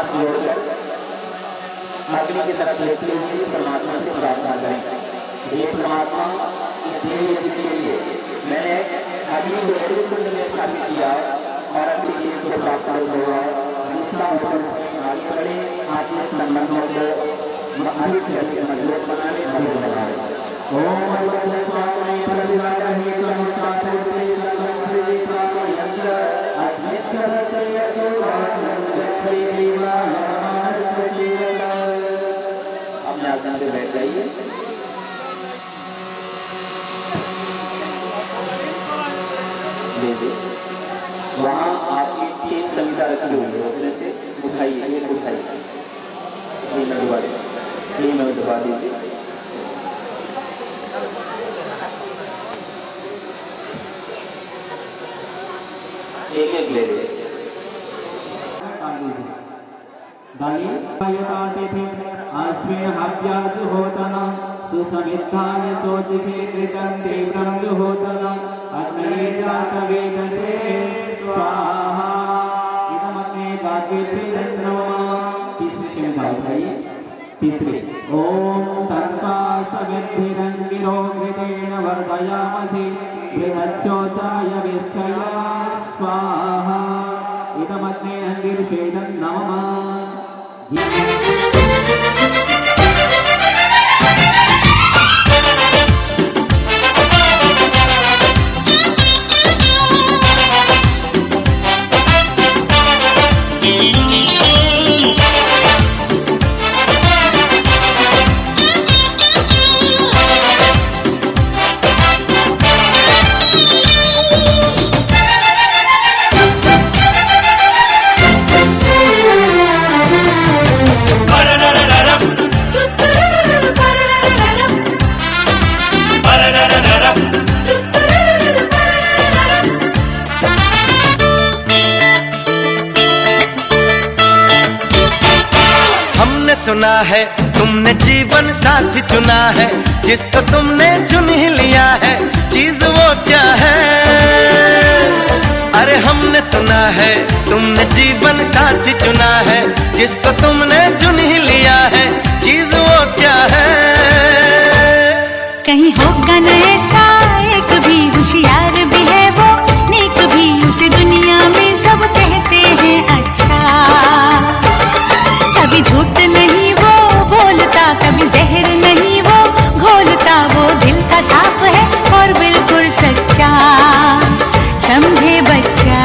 हाथ जोड़कर अग्नि की तरफ लेते हुए परमात्मा से प्रार्थना करें। ये परमात्मा इस देवी यज्ञ के लिए मैंने अग्नि को कुंड में स्थापित किया और अग्नि के लिए प्राप्त हुआ। दूसरा आगे बढ़े, आत्मिक संबंधों को अधिक से अधिक मजबूत बनाने भले बनाए। ओम अपने आसन पे बैठ जाइए। वहाँ आपकी 3 संहिता रखी हुई है, उसमें से उठाइए, एक उठाइए, ये में दबा दीजिए। एक एक ले लीजिए। अस्मिन् हव्याजुहोतन सुसमिद्धाय शोचिषे कृतं तीव्रं जुहोतन अग्नये जातवेदसे स्वाहा। इदमग्ने जातवेदसे नमः। तीसरी संहिता उठाइए। तीसरी ओम तत्वा समिद्धिरंगिरो कृतेन वर्धयामसि बृहच्चोचाय विश्चया स्वाहा। इदमग्ने अंगिर्षेदं नमः। सुना है तुमने जीवन साथी चुना है, जिसको तुमने चुन ही लिया है, चीज वो क्या है? अरे हमने सुना है तुमने जीवन साथी चुना है, जिसको तुमने चुन ही लिया है, चीज वो क्या है? कहीं होगा न ऐसा एक भी, होशियार भी है वो, नेक भी, उसे दुनिया में सब कहते हैं अच्छा। कभी झूठ नहीं वो बोलता, कभी जहर नहीं वो घोलता, वो दिल का साफ है और बिल्कुल सच्चा, समझे बच्चा।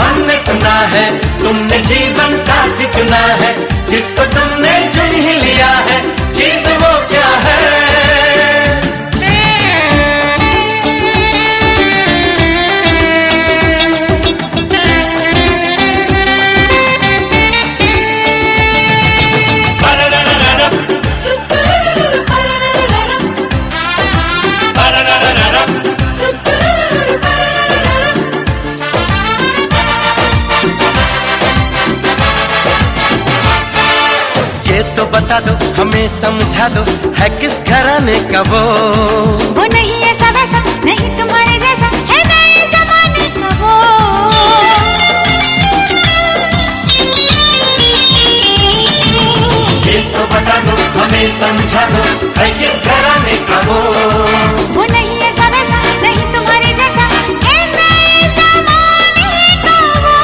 हमने सुना है तुमने जीवन साथी चुना है, जिसको तुमने चुन ही लिया है, चीज वो क्या है? बता दो हमें, समझा दो, है किस घराने का वो नहीं ऐसा वैसा, नहीं तुम्हारे जैसा, है नए जमाने का वो। ये तो बता दो हमें, समझा दो, है किस घराने का वो नहीं ऐसा वैसा, नहीं तुम्हारे जैसा, है नए जमाने का वो।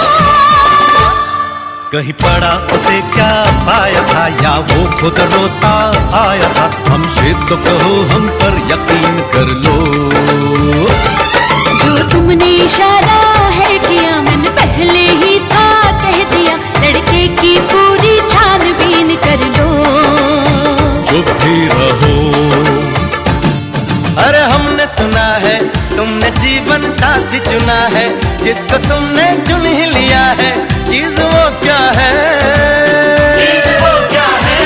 कहीं पड़ा उसे क्या पाया था, या वो खुद रोता आया था? हमसे तो कहो, हम पर यकीन कर लो। जो तुमने इशारा है किया, मैंने पहले ही था कह दिया, लड़के की पूरी छानबीन कर लो। चुप भी रहो। अरे हमने सुना है तुमने जीवन साथी चुना है, जिसको तुमने चुन ही लिया है, चीज वो क्या है? चीज वो क्या है?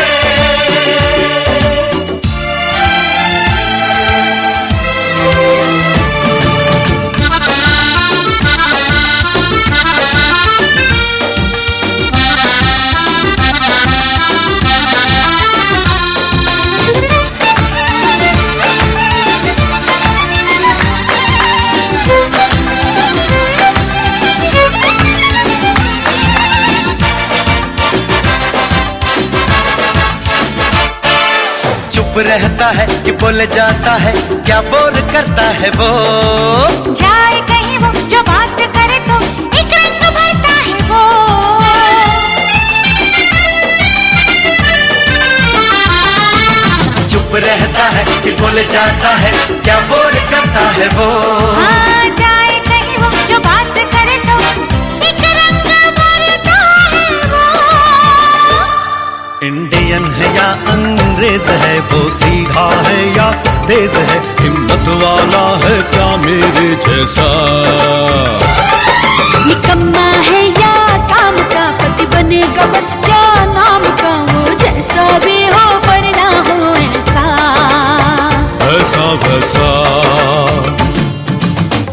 चुप रहता है कि बोल जाता है, क्या बोल करता है वो। जाए कहीं वो जो बात करे तो एक रंग भरता है वो। चुप रहता है कि बोल जाता है, क्या बोल करता है वो। हाँ, जाए कहीं वो जो बात करे तो एक रंग भरता है वो। इंडियन है या अंग्रेज है, वो सीधा है या तेज है, हिम्मत वाला है क्या मेरे जैसा। निकम्मा है या काम का, पति बनेगा बस क्या नाम का, वो जैसा भी हो पर ना हो ऐसा वैसा।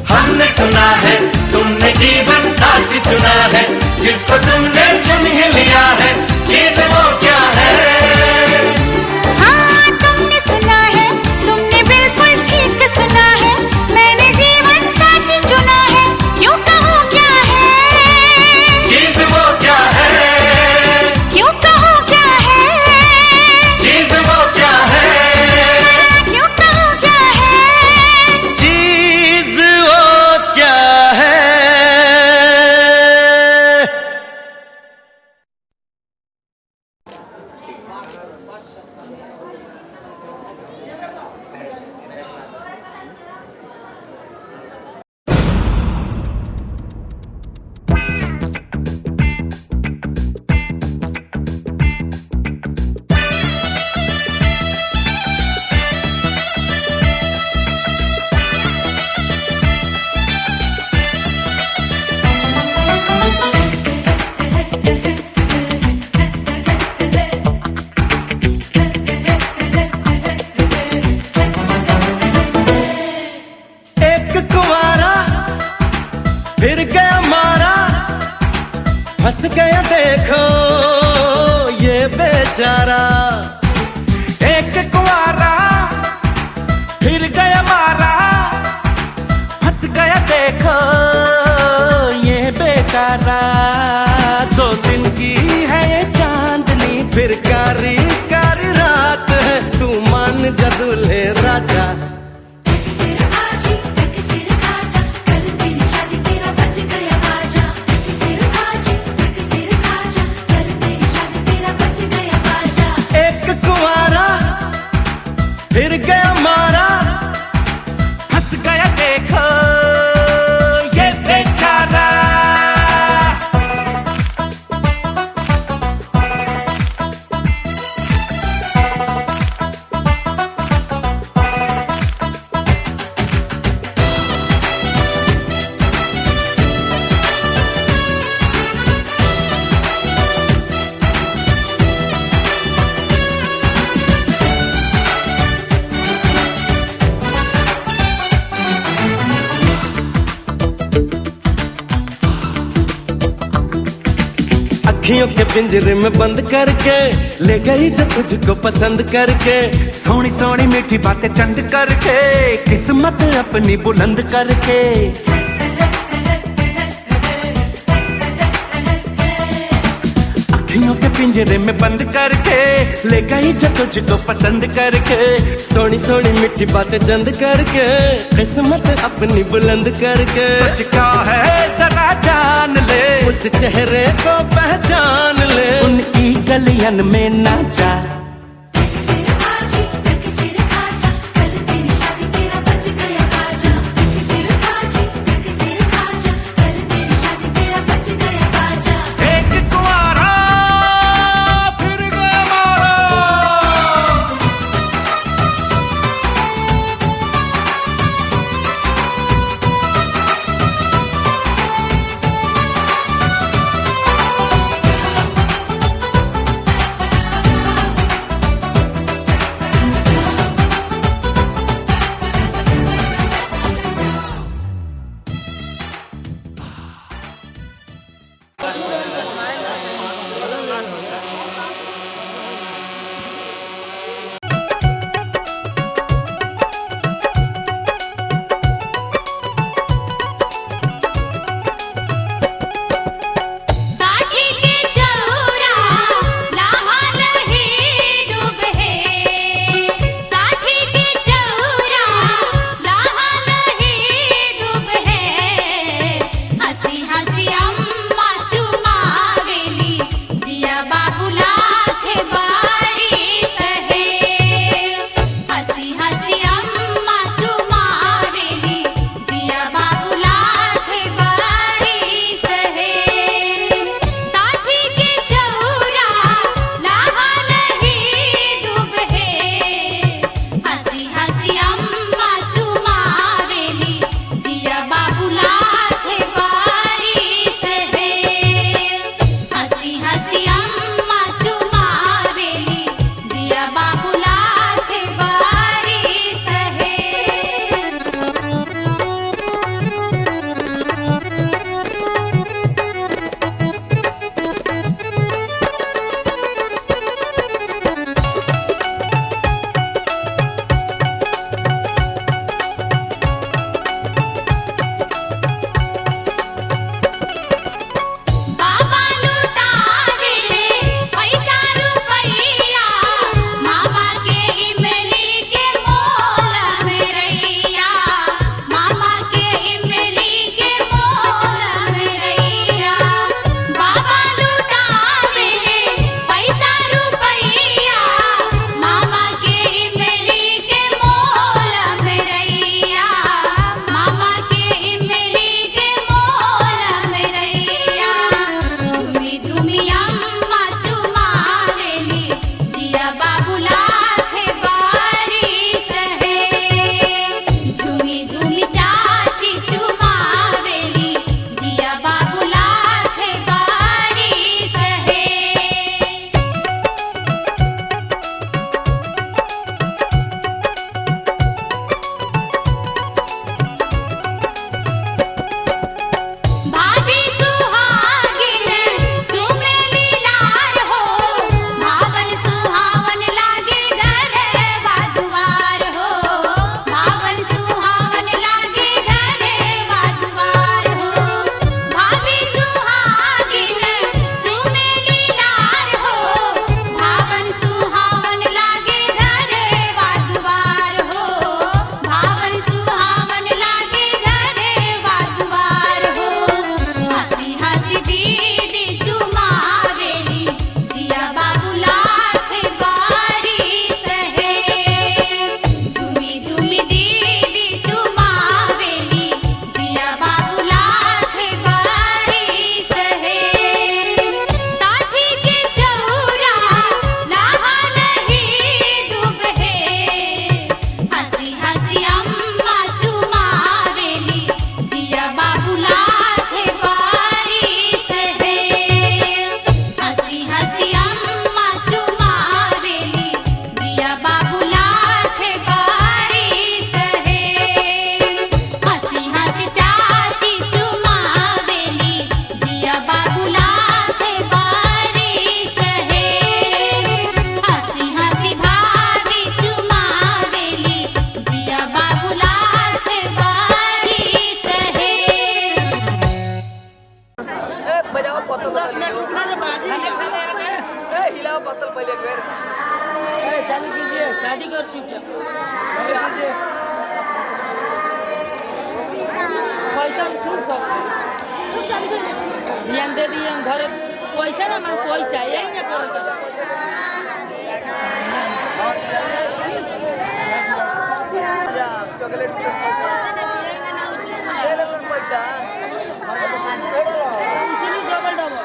हमने सुना है तुमने जीवन साथी चुना है, जिसको तुमने चुन ही लिया है, चीज वो क्या है। हाँ, तुमने सुना है, तुमने बिल्कुल ठीक सुना है, मैंने जीवन साथी चुना है, क्यों कहूँ क्या है, चीज वो क्या है। क्यों कहूँ क्या है, चीज वो क्या है। क्यों कहूँ क्या है। चीज वो क्या है। फिर गया मारा, फंस गया देखो ये बेचारा। एक कुंवारा फिर गया मारा, फंस गया देखो ये बेचारा। 2 दिन की है ये चांदनी, फिर कारी कारी रात है, तू मान जा दूल्हे राजा। फिर गया मारा, फंस गया देखो ये बेचारा। अखियों के पिंजरे में बंद करके ले गई जो तुझको पसंद करके, सोनी सोनी मीठी बातें चंद करके, किस्मत अपनी बुलंद करके। अखियों के पिंजरे में बंद करके ले गई जो तुझको पसंद करके, सोनी सोनी मीठी बातें चंद करके, किस्मत अपनी बुलंद करके। सच क्या है जरा जान ले, उस चेहरे को पहचान ले, उनकी गलियन में ना जा। दीदी चुमावेली जिया बाबू लाख बारिश है। झूमी झूमी दीदी चुमावेली जिया बाबू लाख बारिश है। साठी के चौरा लाहा नहीं डूब है। हंसी हंसी अम्मा चुमावेली जिया बाबू लाख बारिश है। हंसी हंसी अम्मा चुमावेली जिया बाबू लाख बारिश है। हंसी हंसी चाची चुमावेली जिया बाबू लाख बारिश है। हंसी हंसी भाभी चुमावेली जिया बाबू लाख बारिश है। बजाओ पतल 10 मिनट रुकना जब बाजी हिलाओ पतल पहले एक बार चालू कीजिए शादी कर चुपचाप पैसा सुन सब ध्यान दे दिए हम घर पैसा ना मन पैसा यही ना करो चॉकलेट पैसा डबल डबल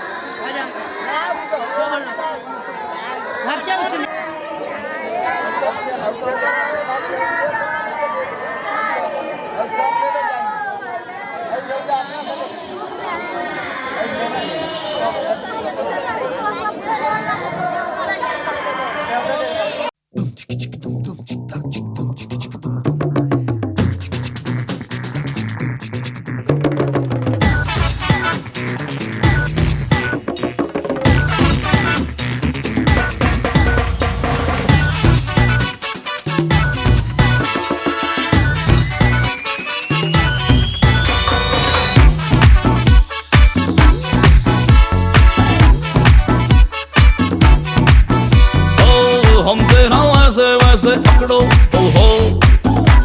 हमसे ना वैसे वैसे पकड़ो ओहो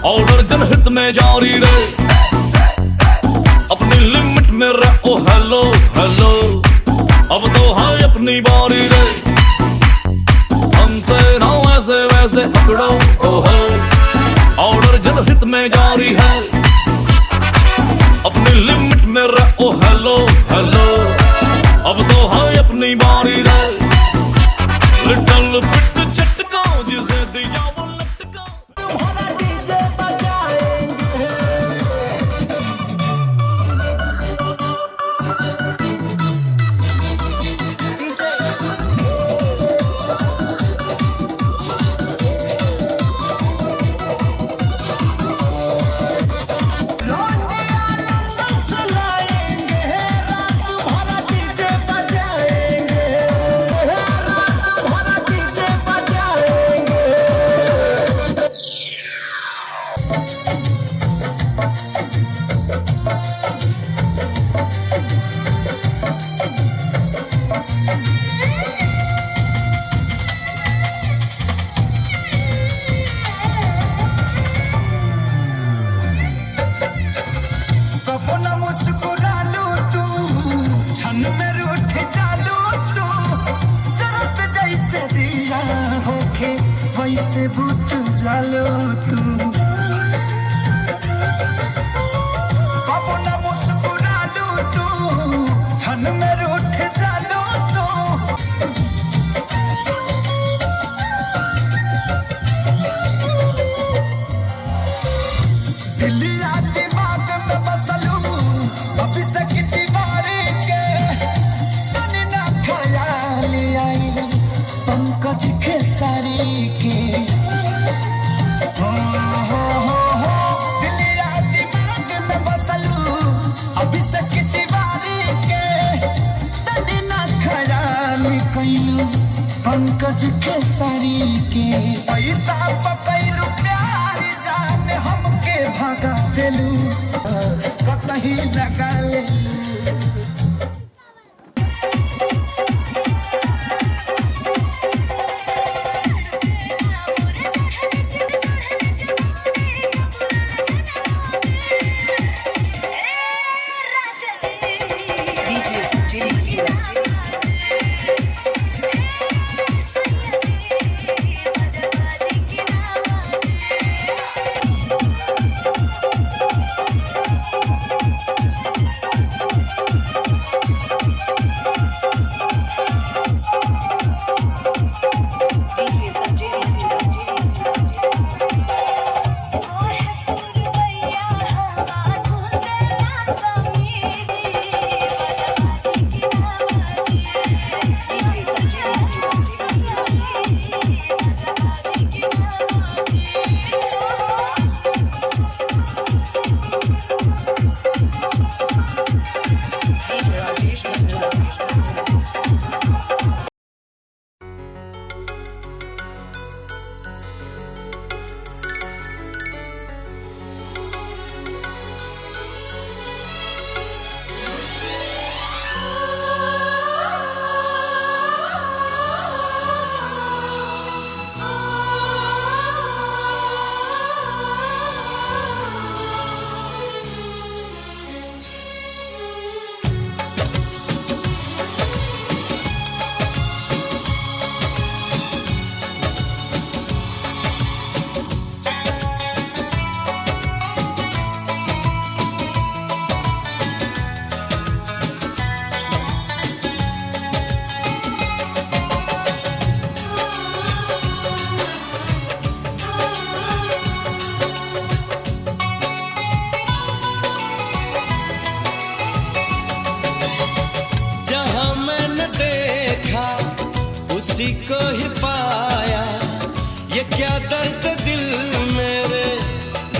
ऑर्डर जनहित में जारी रहे अपनी लिमिट में रहो हेलो हेलो अब तो है अपनी बारी रे हमसे ना वैसे वैसे पकड़ो ओहो ऑर्डर जनहित में जारी है अपनी लिमिट में रहो हेलो हेलो अब तो है अपनी बारी रे लिटिल बिट चटका जिसे दिया वो लटका तुम्हारा डीजे बजाएंगे वैसे बुत जालो तू न मुस्कुरा लो तू छन में रूठ जालो तू दिलिया दिमाग में बसलू अभी से कितनी बारी के तने ना ख्याल आई पंकज खेसारी के दिलिया दिमाग में बसलू अभी से कितनी बारी के तने ना ख्याल कैलू पंकज खेसारी के पैसा पकैलू प्यार जान हमके भगा देलू कतही लगा ले DJ किसी को ही